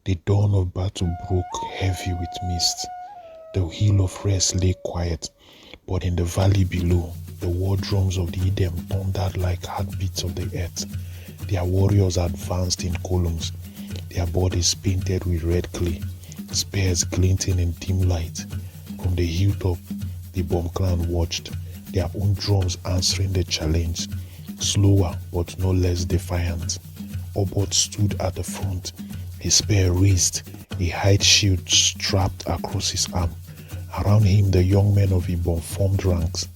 The dawn of battle broke heavy with mist. The hill of rest lay quiet, but in the valley below, the war drums of the Edom thundered like heartbeats of the earth. Their warriors advanced in columns, their bodies painted with red clay, spears glinting in dim light. From the hilltop, the Ibom clan watched, their own drums answering the challenge, slower but no less defiant. Obot stood at the front, his spear raised, a hide shield strapped across his arm. Around him, the young men of Ibom formed ranks,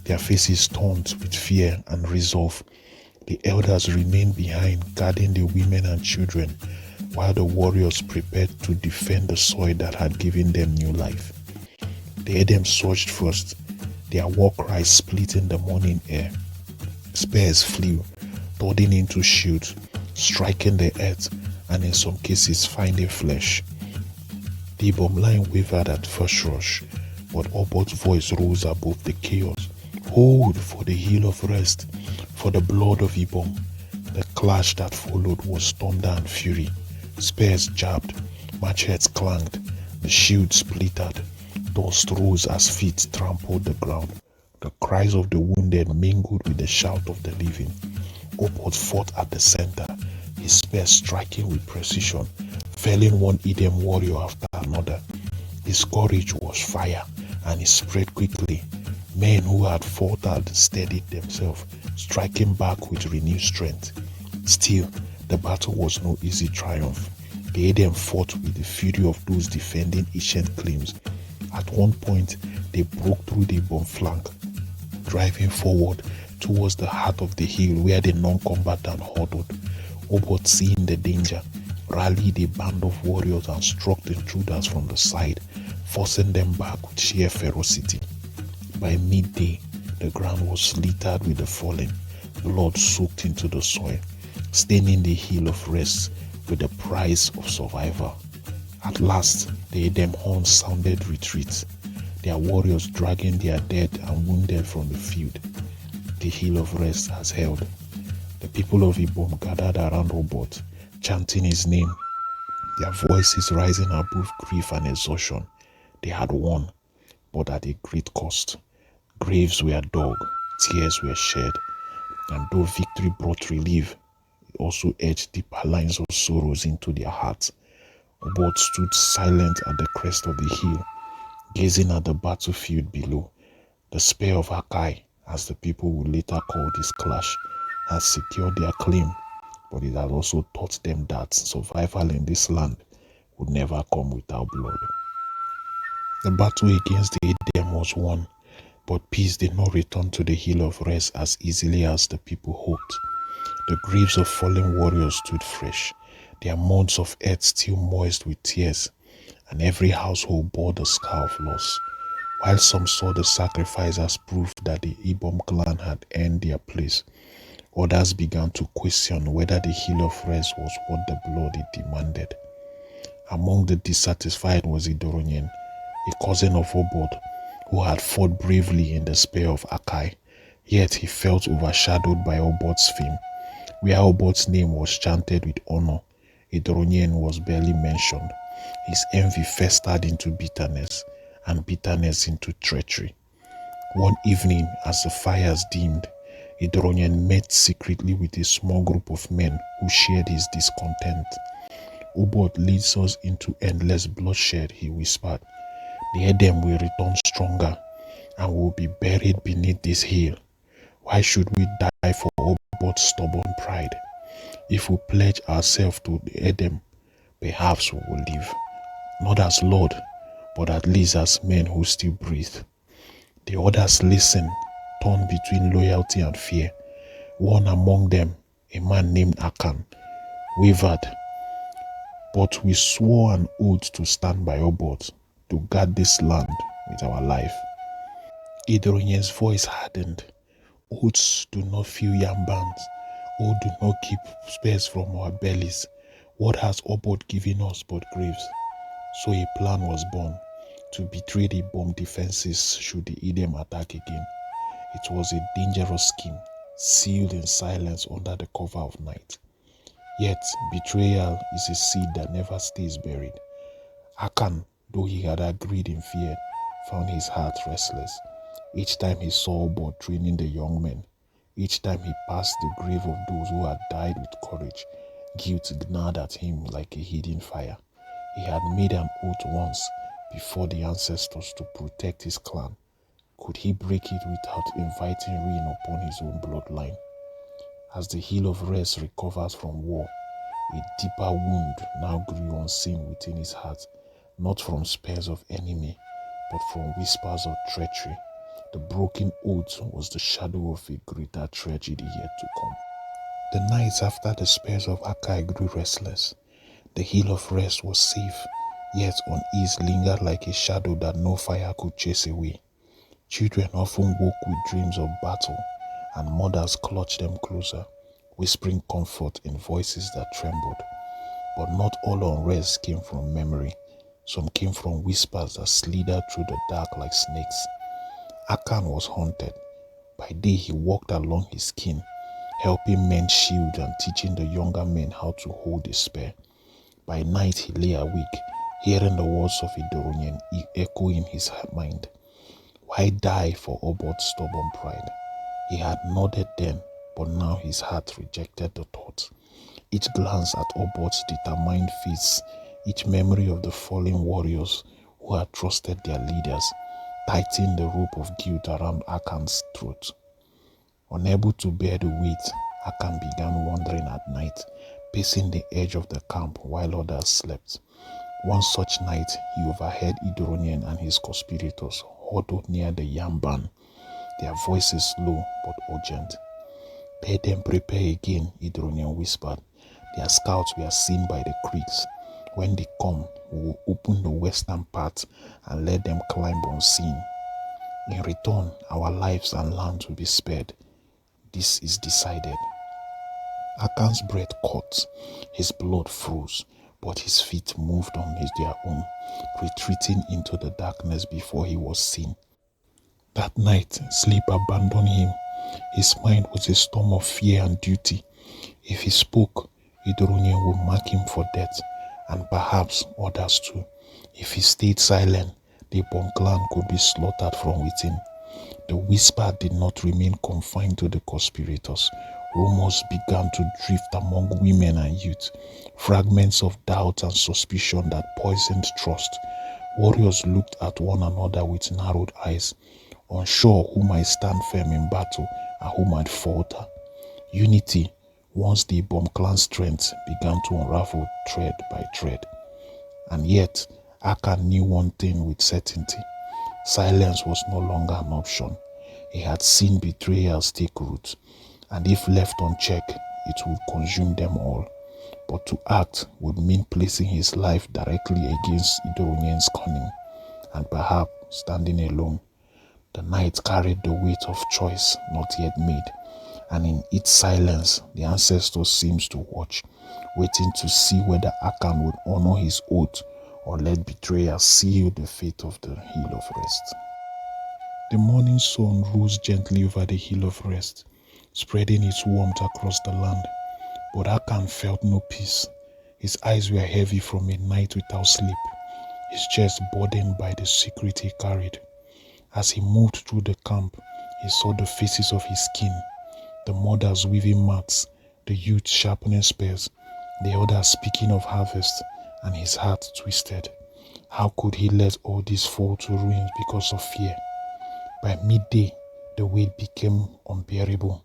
their faces turned with fear and resolve. The elders remained behind, guarding the women and children, while the warriors prepared to defend the soil that had given them new life. The Edom surged first, their war cries splitting the morning air. Spears flew, thudding into shields, striking the earth, and in some cases finding flesh. The Ibom line wavered at first rush, but Obot's voice rose above the chaos. Hold for the hill of rest, for the blood of Ibom. The clash that followed was thunder and fury. Spears jabbed, machetes clanged, the shield splintered. Dust rose as feet trampled the ground. The cries of the wounded mingled with the shout of the living. Obot fought at the center, his spear striking with precision, felling one Edom warrior after another. His courage was fire, and it spread quickly. Men who had fought had steadied themselves, striking back with renewed strength. Still, the battle was no easy triumph. The Edom fought with the fury of those defending ancient claims. At one point, they broke through the Ibom flank, driving forward towards the heart of the hill where the non-combatant huddled. Obot, seeing the danger, rallied a band of warriors and struck the intruders from the side, forcing them back with sheer ferocity. By midday, the ground was littered with the fallen, blood soaked into the soil, staining the hill of rest with the price of survival. At last, the Edom horns sounded retreat, their warriors dragging their dead and wounded from the field. The hill of rest has held. The people of Ibom gathered around Obot, chanting his name, their voices rising above grief and exhaustion. They had won, but at a great cost. Graves were dug, tears were shed, and though victory brought relief, it also etched deeper lines of sorrows into their hearts. Obot stood silent at the crest of the hill, gazing at the battlefield below. The spear of Akai, as the people would later call this clash, has secured their claim, but it has also taught them that survival in this land would never come without blood. The battle against the Edom was won, but peace did not return to the hill of rest as easily as the people hoped. The graves of fallen warriors stood fresh, their mounds of earth still moist with tears, and every household bore the scar of loss. While some saw the sacrifice as proof that the Ibom clan had earned their place, others began to question whether the hill of rest was what the blood it demanded. Among the dissatisfied was Idoronyen, a cousin of Obot, who had fought bravely in the spear of Akai, yet he felt overshadowed by Obot's fame. Where Obot's name was chanted with honor, Idoronyen was barely mentioned. His envy festered into bitterness, and bitterness into treachery. One evening, as the fires dimmed, Idoronyen met secretly with a small group of men who shared his discontent. Obot leads us into endless bloodshed, he whispered. The Edom will return stronger and will be buried beneath this hill. Why should we die for Obot's stubborn pride? If we pledge ourselves to the Edom, perhaps we will live. Not as Lord, but at least as men who still breathe. The others listened, torn between loyalty and fear. One among them, a man named Akan, wavered, but we swore an oath to stand by Obot, to guard this land with our life. Idoronyen's voice hardened. Oaths do not fill yam bands. Oaths do not keep spears from our bellies. What has Obot given us but graves? So a plan was born, to betray the bomb defenses should the Edom attack again. It was a dangerous scheme, sealed in silence under the cover of night. Yet, betrayal is a seed that never stays buried. Akan, though he had agreed in fear, found his heart restless. Each time he saw Obot training the young men, each time he passed the grave of those who had died with courage, guilt gnawed at him like a hidden fire. He had made an oath once before the ancestors to protect his clan. Could he break it without inviting ruin upon his own bloodline? As the hill of rest recovers from war, a deeper wound now grew unseen within his heart, not from spears of enemy, but from whispers of treachery. The broken oath was the shadow of a greater tragedy yet to come. The nights after the spears of Akai grew restless, the hill of rest was safe, yet unease lingered like a shadow that no fire could chase away. Children often woke with dreams of battle, and mothers clutched them closer, whispering comfort in voices that trembled. But not all unrest came from memory. Some came from whispers that slithered through the dark like snakes. Akan was haunted. By day he walked along his skin, helping men shield and teaching the younger men how to hold a spear. By night he lay awake, hearing the words of Idoronian echo in his mind. Why die for Obot's stubborn pride? He had nodded then, but now his heart rejected the thought. Each glance at Obot's determined face, each memory of the fallen warriors who had trusted their leaders, tightened the rope of guilt around Akan's throat. Unable to bear the weight, Akan began wandering at night, pacing the edge of the camp while others slept. One such night, he overheard Idoronian and his conspirators huddled near the yam barn, their voices low but urgent. Let them prepare again, Idoronian whispered. Their scouts were seen by the creeks. When they come, we will open the western part and let them climb unseen. In return, our lives and lands will be spared. This is decided. Akan's breath caught, his blood froze, but his feet moved on their own, retreating into the darkness before he was seen. That night, sleep abandoned him. His mind was a storm of fear and duty. If he spoke, Idoronian would mark him for death, and perhaps others too. If he stayed silent, the Ibom clan could be slaughtered from within. The whisper did not remain confined to the conspirators. Rumors began to drift among women and youth, fragments of doubt and suspicion that poisoned trust. Warriors looked at one another with narrowed eyes, unsure who might stand firm in battle and who might falter. Unity, once the Ibom clan strength, began to unravel thread by thread. And yet, Akan knew one thing with certainty. Silence was no longer an option. He had seen betrayals take root, and if left unchecked, it would consume them all. But to act would mean placing his life directly against Idoronian's cunning, and perhaps standing alone. The night carried the weight of choice not yet made, and in its silence, the ancestors seemed to watch, waiting to see whether Akan would honor his oath or let betrayal seal the fate of the Hill of Rest. The morning sun rose gently over the Hill of Rest, spreading its warmth across the land. But Akan felt no peace. His eyes were heavy from a night without sleep, his chest burdened by the secret he carried. As he moved through the camp, he saw the faces of his kin, the mothers weaving mats, the youth sharpening spears, the others speaking of harvest, and his heart twisted. How could he let all this fall to ruins because of fear? By midday, the weight became unbearable.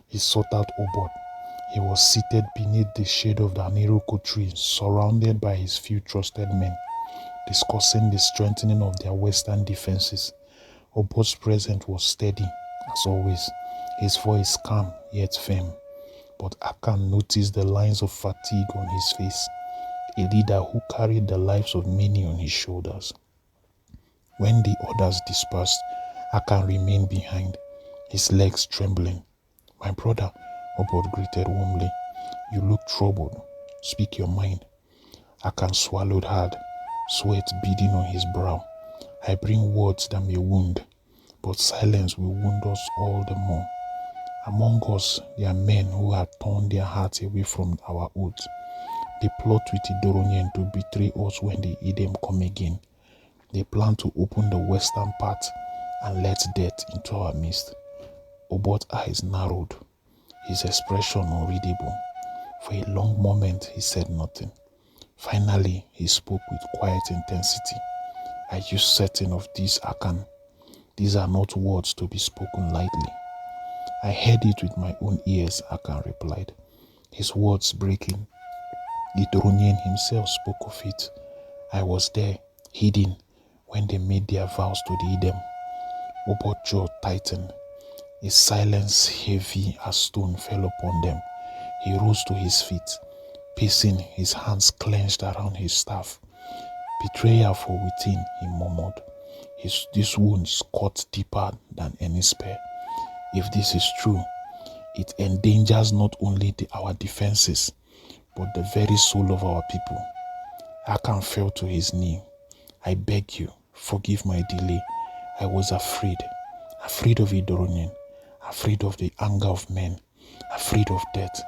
He sought out Obot. He was seated beneath the shade of the Aniroko tree, surrounded by his few trusted men, discussing the strengthening of their western defenses. Obot's presence was steady, as always, his voice calm yet firm. But Akan noticed the lines of fatigue on his face, a leader who carried the lives of many on his shoulders. When the others dispersed, Akan remained behind, his legs trembling. "My brother," Obot greeted warmly. "You look troubled. Speak your mind." Akan swallowed hard, sweat beading on his brow. "I bring words that may wound, but silence will wound us all the more." Among us, there are men who have turned their hearts away from our oath. They plot with Idoronyen to betray us when the Edom come again. They plan to open the western part and let death into our midst. Obot's eyes narrowed, his expression unreadable. For a long moment, he said nothing. Finally, he spoke with quiet intensity. "Are you certain of this, Akan? These are not words to be spoken lightly." "I heard it with my own ears," Akan replied, his words breaking. Idoronyen himself spoke of it. "I was there, hidden, when they made their vows to the Edom." Obot's jaw tightened. A silence heavy as stone fell upon them. He rose to his feet, pacing, his hands clenched around his staff. "Betrayal from within," he murmured. "These wounds cut deeper than any spear. If this is true, it endangers not only our defenses, but the very soul of our people." Akan fell to his knee. "I beg you, forgive my delay. I was afraid of Idoronyen, afraid of the anger of men, afraid of death.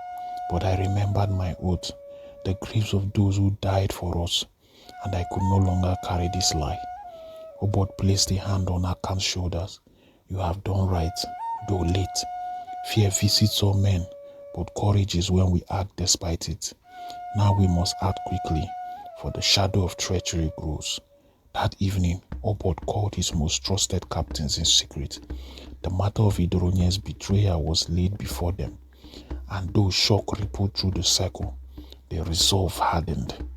But I remembered my oath, the griefs of those who died for us, and I could no longer carry this lie." Obot placed a hand on Akan's shoulders. "You have done right, though late. Fear visits all men, but courage is when we act despite it. Now we must act quickly, for the shadow of treachery grows." That evening, Obot called his most trusted captains in secret. The matter of Idoronyen's betrayal was laid before them, and though shock rippled through the circle, their resolve hardened.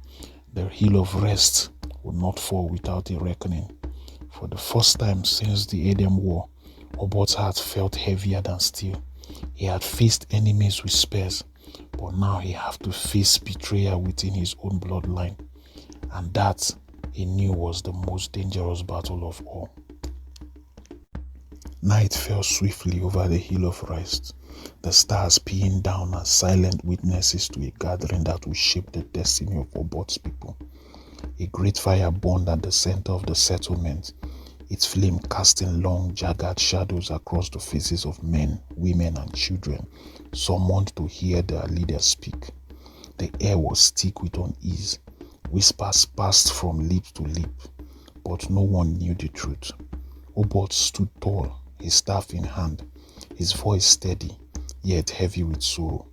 The hill of rest would not fall without a reckoning. For the first time since the Edom War, Obot's heart felt heavier than steel. He had faced enemies with spears, but now he had to face betrayal within his own bloodline. And that, he knew, was the most dangerous battle of all. Night fell swiftly over the hill of rest, the stars peering down as silent witnesses to a gathering that would shape the destiny of Obot's people. A great fire burned at the center of the settlement, its flame casting long, jagged shadows across the faces of men, women, and children, summoned to hear their leader speak. The air was thick with unease. Whispers passed from lip to lip, but no one knew the truth. Obot stood tall, his staff in hand, his voice steady, yet heavy with sorrow.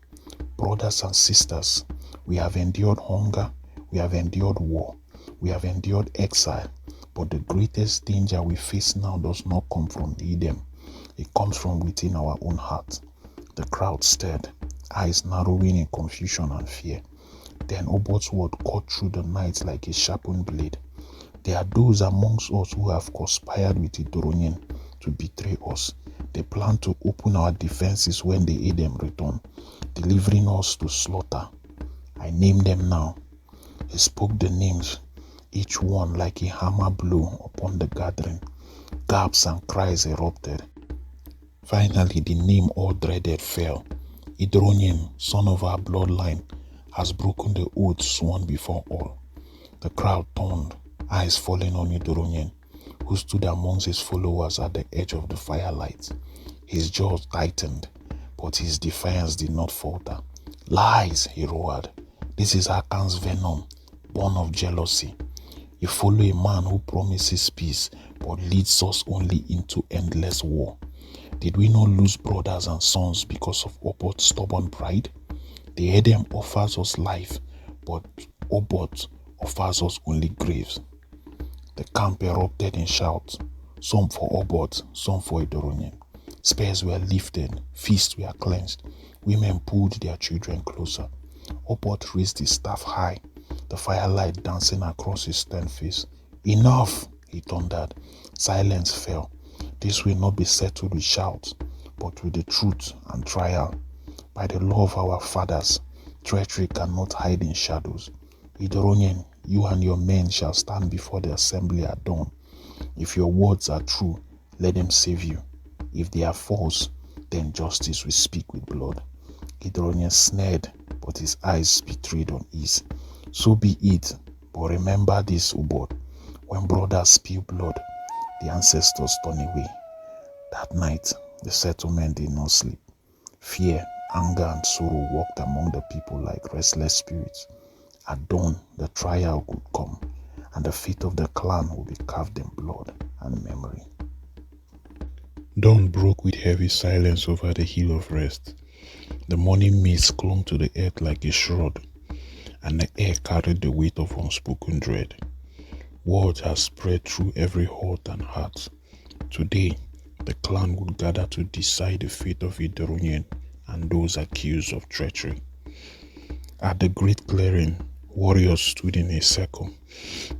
"Brothers and sisters, we have endured hunger, we have endured war, we have endured exile, but the greatest danger we face now does not come from the Edom. It comes from within our own heart." The crowd stared, eyes narrowing in confusion and fear. Then Obot's word cut through the night like a sharpened blade. "There are those amongst us who have conspired with Idoronyen to betray us. They plan to open our defenses when the Edom return, delivering us to slaughter. I name them now." He spoke the names, each one like a hammer blow upon the gathering. Gasps and cries erupted. Finally, the name all dreaded fell. "Idoronyen, son of our bloodline, has broken the oath sworn before all." The crowd turned, eyes falling on Idoronyen, who stood amongst his followers at the edge of the firelight. His jaws tightened, but his defiance did not falter. "Lies," he roared. "This is Akan's venom, born of jealousy. You follow a man who promises peace, but leads us only into endless war. Did we not lose brothers and sons because of Obot's stubborn pride? The Edom offers us life, but Obot offers us only graves." The camp erupted in shouts, some for Obot, some for Idoronyen. Spears were lifted, fists were clenched. Women pulled their children closer. Obot raised his staff high, the firelight dancing across his stern face. "Enough!" he thundered. Silence fell. This will not be settled with shouts, but with the truth and trial. By the law of our fathers, treachery cannot hide in shadows. Idoronyen, you and your men shall stand before the assembly at dawn. If your words are true, let them save you. If they are false, then justice will speak with blood." Idoronyen sneered, but his eyes betrayed unease. "So be it, but remember this, Obot. When brothers spill blood, the ancestors turn away." That night, the settlement did not sleep. Fear, anger, and sorrow walked among the people like restless spirits. At dawn, the trial would come, and the fate of the clan would be carved in blood and memory. Dawn broke with heavy silence over the hill of rest. The morning mist clung to the earth like a shroud, and the air carried the weight of unspoken dread. Word has spread through every heart and heart. Today, the clan would gather to decide the fate of Idoronyen and those accused of treachery. At the great clearing, warriors stood in a circle,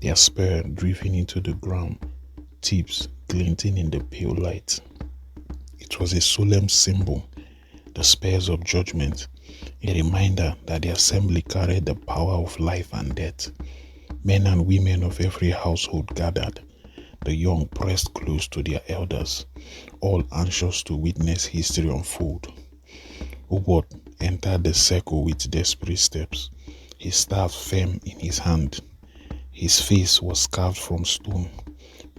their spear driven into the ground, tips glinting in the pale light. It was a solemn symbol, the spears of judgment, a reminder that the assembly carried the power of life and death. Men and women of every household gathered, the young pressed close to their elders, all anxious to witness history unfold. Obot entered the circle with desperate steps, his staff firm in his hand. His face was carved from stone,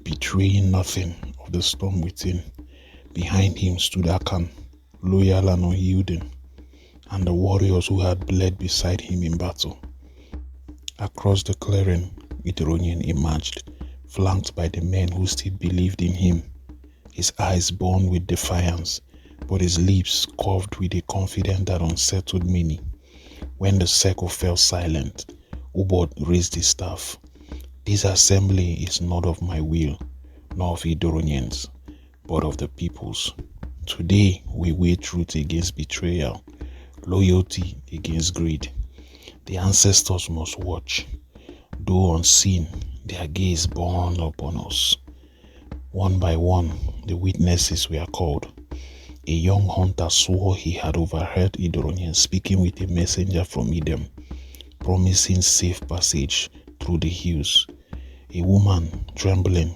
betraying nothing of the storm within. Behind him stood Akan, loyal and unyielding, and the warriors who had bled beside him in battle. Across the clearing, Idoronyen emerged, flanked by the men who still believed in him. His eyes burned with defiance, but his lips curved with a confidence that unsettled many. When the circle fell silent, Obot raised his staff. This assembly is not of my will, nor of Idoronyen's, but of the people's. Today we weigh truth against betrayal, loyalty against greed. The ancestors must watch. Though unseen, their gaze borne upon us. One by one, the witnesses were called. A young hunter swore he had overheard Idoronyen speaking with a messenger from Edom, promising safe passage through the hills. A woman, trembling,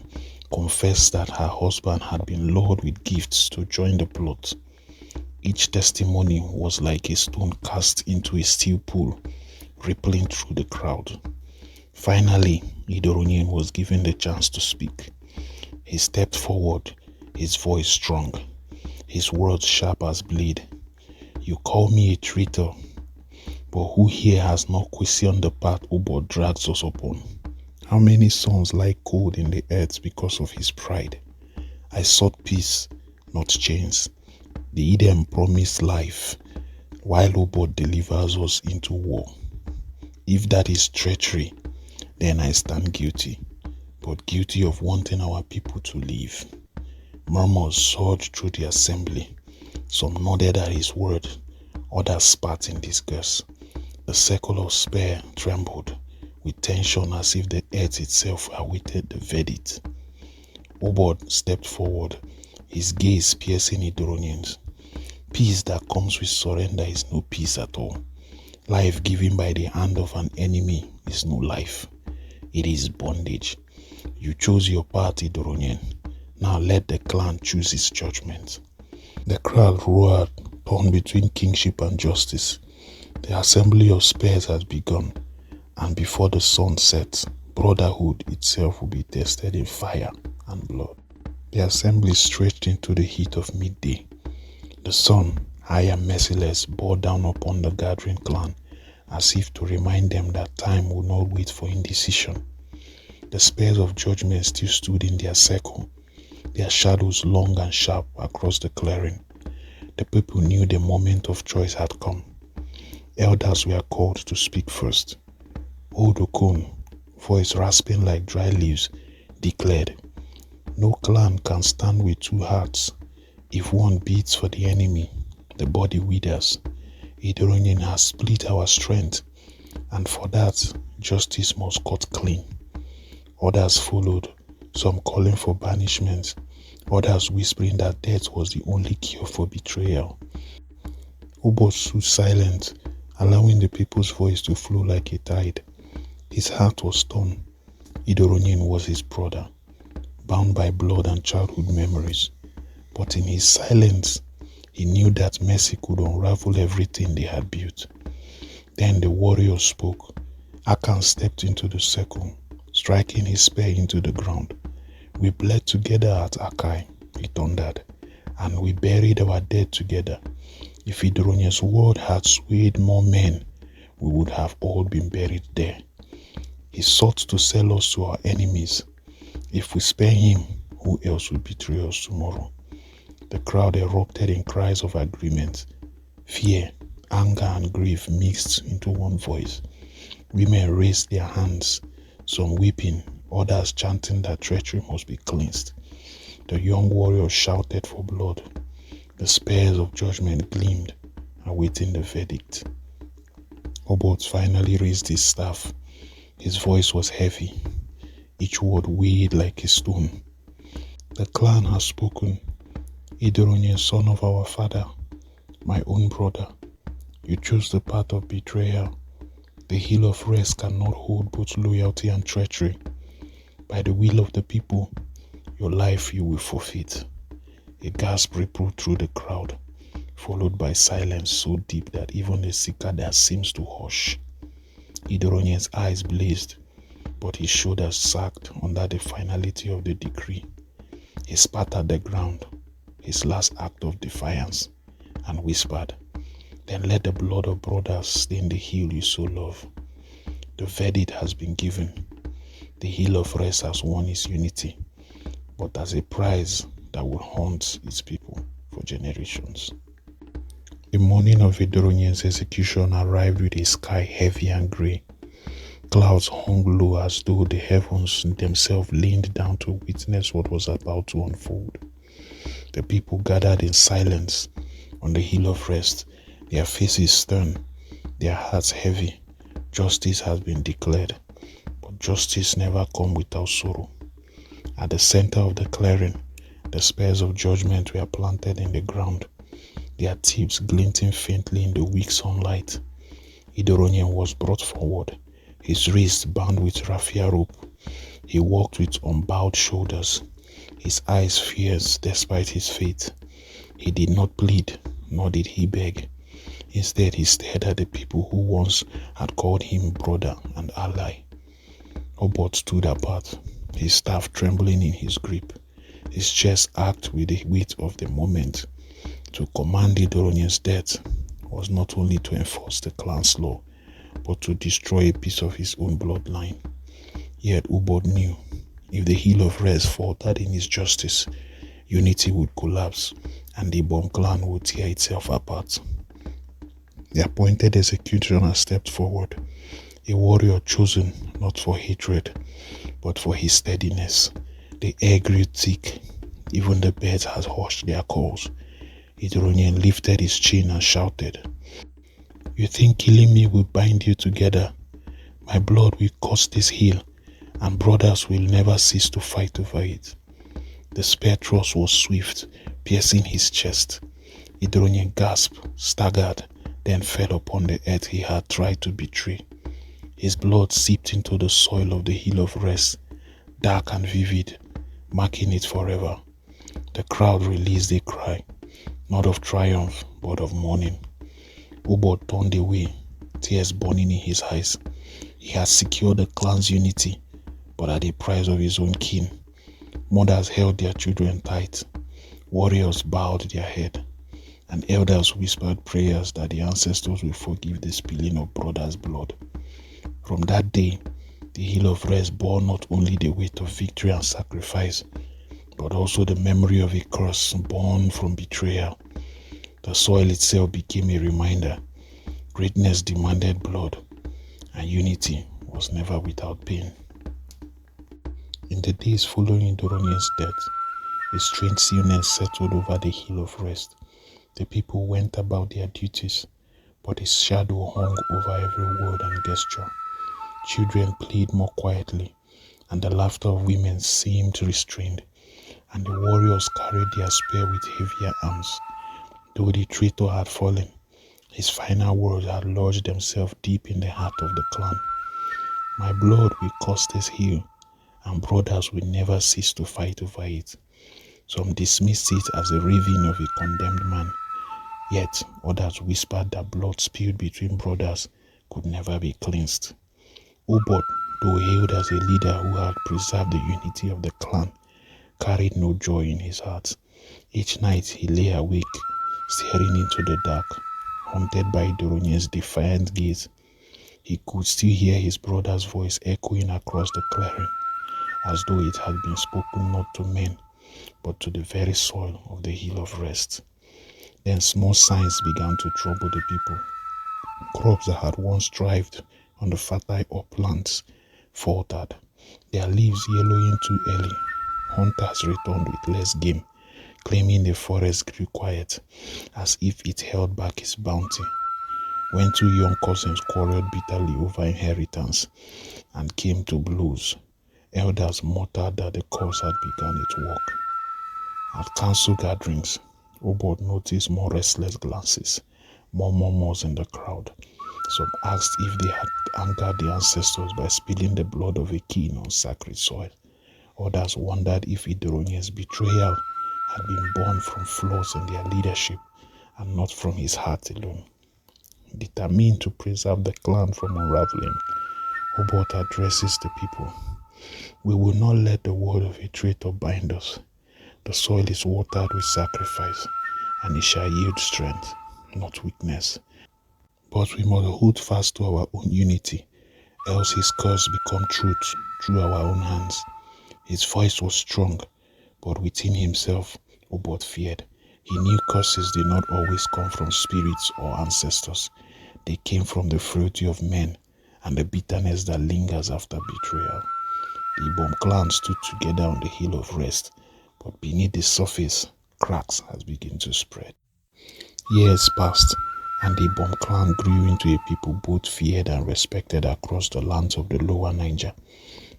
confessed that her husband had been lured with gifts to join the plot. Each testimony was like a stone cast into a still pool, rippling through the crowd. Finally, Idoronyen was given the chance to speak. He stepped forward, his voice strong, his words sharp as blade. You call me a traitor, but who here has not questioned the path Obot drags us upon? How many sons lie cold in the earth because of his pride? I sought peace, not chains. The Edom promised life, while Obot delivers us into war. If that is treachery, then I stand guilty, but guilty of wanting our people to live. Murmurs surged through the assembly. Some nodded at his word, others spat in disgust. The circle of spear trembled with tension as if the earth itself awaited the verdict. Obot stepped forward, his gaze piercing Idoronyen's. Peace that comes with surrender is no peace at all. Life given by the hand of an enemy is no life. It is bondage. You chose your path, Idoronyen. Now let the clan choose its judgment. The crowd roared, torn between kingship and justice. The assembly of spears has begun, and before the sun sets, brotherhood itself will be tested in fire and blood. The assembly stretched into the heat of midday. The sun, high and merciless, bore down upon the gathering clan, as if to remind them that time would not wait for indecision. The spears of judgment still stood in their circle, their shadows long and sharp across the clearing. The people knew the moment of choice had come. Elders were called to speak first. Old Okon, voice rasping like dry leaves, declared, "No clan can stand with two hearts. If one beats for the enemy, the body withers. Idoronyen has split our strength, and for that, justice must cut clean." Others followed, some calling for banishment, others whispering that death was the only cure for betrayal. Obot stood silent, allowing the people's voice to flow like a tide. His heart was torn. Idoronyen was his brother, bound by blood and childhood memories. But in his silence, he knew that mercy could unravel everything they had built. Then the warrior spoke. Akan stepped into the circle, striking his spear into the ground. "We bled together at Akai," he thundered, "and we buried our dead together. If Idronye's word had swayed more men, we would have all been buried there. He sought to sell us to our enemies. If we spare him, who else will betray us tomorrow? The crowd erupted in cries of agreement. Fear, anger, and grief mixed into one voice. Women raised their hands, some weeping, others chanting that treachery must be cleansed. The young warriors shouted for blood. The spears of judgment gleamed, awaiting the verdict. Obot finally raised his staff. His voice was heavy, each word weighed like a stone. The clan has spoken. Idronye, son of our father, my own brother, you chose the path of betrayal. The hill of rest cannot hold both loyalty and treachery. By the will of the people, your life you will forfeit. A gasp rippled through the crowd, followed by silence so deep that even the cicada seems to hush. Idronye's eyes blazed, but his shoulders sagged under the finality of the decree. He spat at the ground, his last act of defiance, and whispered, "Then let the blood of brothers stain the hill you so love." The verdict has been given. The hill of rest has won its unity, but as a prize that will haunt its people for generations. The morning of Idronye's execution arrived with a sky heavy and grey. Clouds hung low as though the heavens themselves leaned down to witness what was about to unfold. The people gathered in silence on the hill of rest, their faces stern, their hearts heavy. Justice has been declared, but justice never comes without sorrow. At the center of the clearing, the spears of judgment were planted in the ground, their tips glinting faintly in the weak sunlight. Idronye was brought forward, his wrists bound with raffia rope. He walked with unbowed shoulders, his eyes fierce despite his faith. He did not plead, nor did he beg. Instead, he stared at the people who once had called him brother and ally. Obot stood apart, his staff trembling in his grip, his chest arched with the weight of the moment. To command Idronye's death was not only to enforce the clan's law, but to destroy a piece of his own bloodline. Yet Obot knew, if the hill of rest faltered in its justice, unity would collapse and the Ibom clan would tear itself apart. The appointed executioner stepped forward, a warrior chosen not for hatred, but for his steadiness. The air grew thick, even the birds had hushed their calls. Idronye lifted his chin and shouted, "You think killing me will bind you together? My blood will curse this hill, and brothers will never cease to fight over it." The spear thrust was swift, piercing his chest. Idronye gasped, staggered, then fell upon the earth he had tried to betray. His blood seeped into the soil of the hill of rest, dark and vivid, marking it forever. The crowd released a cry, not of triumph, but of mourning. Obot turned away, tears burning in his eyes. He had secured the clan's unity, but at the price of his own kin. Mothers held their children tight, warriors bowed their head, and elders whispered prayers that the ancestors will forgive the spilling of brothers' blood. From that day, the hill of rest bore not only the weight of victory and sacrifice, but also the memory of a curse born from betrayal. The soil itself became a reminder. Greatness demanded blood, and unity was never without pain. In the days following Idronye's death, a strange stillness settled over the hill of rest. The people went about their duties, but his shadow hung over every word and gesture. Children played more quietly, and the laughter of women seemed restrained, and the warriors carried their spear with heavier arms. Though the traitor had fallen, his final words had lodged themselves deep in the heart of the clan. My blood will curse this hill, and brothers will never cease to fight over it. Some dismissed it as a raving of a condemned man, yet others whispered that blood spilled between brothers could never be cleansed. Obot, though hailed as a leader who had preserved the unity of the clan, carried no joy in his heart. Each night he lay awake, staring into the dark, haunted by Idoronye's defiant gaze. He could still hear his brother's voice echoing across the clearing, as though it had been spoken not to men, but to the very soil of the Hill of Rest. Then small signs began to trouble the people. Crops that had once thrived on the fertile uplands faltered, their leaves yellowing too early. Hunters returned with less game, claiming the forest grew quiet, as if it held back its bounty. When two young cousins quarreled bitterly over inheritance and came to blows, elders muttered that the curse had begun its work. At council gatherings, Obot noticed more restless glances, more murmurs in the crowd. Some asked if they had angered the ancestors by spilling the blood of a king on sacred soil. Others wondered if Idoronye's betrayal had been born from flaws in their leadership and not from his heart alone. Determined to preserve the clan from unraveling, Obot addresses the people. We will not let the word of a traitor bind us. The soil is watered with sacrifice, and it shall yield strength, not weakness. But we must hold fast to our own unity, else his curse become truth through our own hands. His voice was strong, but within himself, Obot feared. He knew curses did not always come from spirits or ancestors. They came from the frailty of men and the bitterness that lingers after betrayal. The Ibom clan stood together on the Hill of Rest, but beneath the surface, cracks had begun to spread. Years passed, and the Ibom clan grew into a people both feared and respected across the lands of the lower Niger.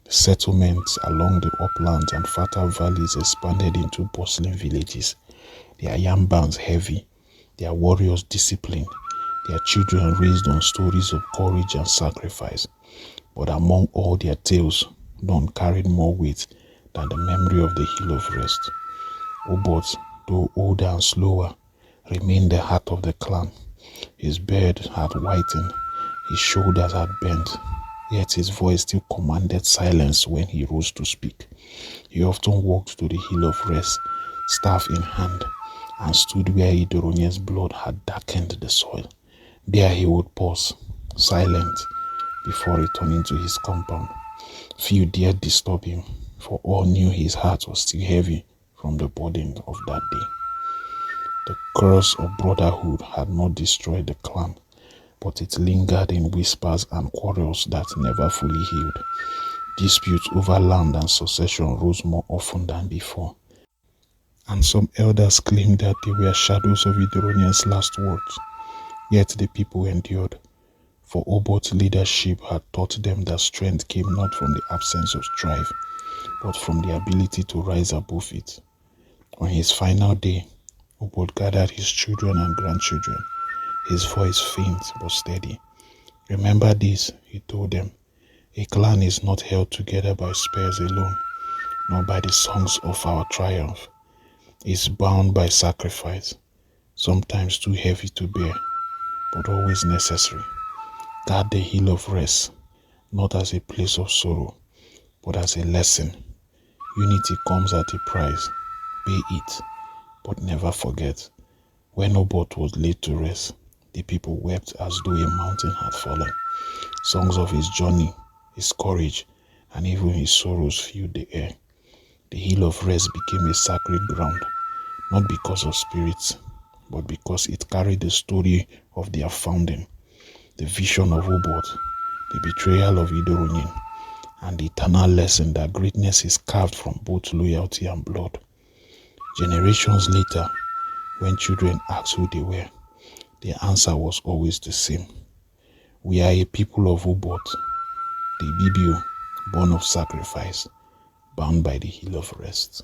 The settlements along the uplands and fertile valleys expanded into bustling villages, their yam bands heavy, their warriors disciplined, their children raised on stories of courage and sacrifice. But among all their tales, none carried more weight than the memory of the Hill of Rest. Obot, though older and slower, remained the heart of the clan. His beard had whitened, his shoulders had bent, yet his voice still commanded silence when he rose to speak. He often walked to the Hill of Rest, staff in hand, and stood where Idoronye's blood had darkened the soil. There he would pause, silent, before returning to his compound. Few dared disturb him, for all knew his heart was still heavy from the burden of that day. The curse of brotherhood had not destroyed the clan, but it lingered in whispers and quarrels that never fully healed. Disputes over land and succession rose more often than before, and some elders claimed that they were shadows of Idoronye's last words. Yet the people endured, for Obot's leadership had taught them that strength came not from the absence of strife, but from the ability to rise above it. On his final day, Obot gathered his children and grandchildren, his voice faint but steady. Remember this, he told them. A clan is not held together by spears alone, nor by the songs of our triumph. It's bound by sacrifice, sometimes too heavy to bear, but always necessary. Guard the Hill of Rest, not as a place of sorrow, but as a lesson. Unity comes at a price. Pay it, but never forget. When Obot was laid to rest, the people wept as though a mountain had fallen. Songs of his journey, his courage, and even his sorrows filled the air. The Hill of Rest became a sacred ground, not because of spirits, but because it carried the story of their founding, the vision of Obot, the betrayal of Idoronye, and the eternal lesson that greatness is carved from both loyalty and blood. Generations later, when children asked who they were, the answer was always the same. We are a people of Obot, the Ibibio, born of sacrifice, bound by the Hill of Rest.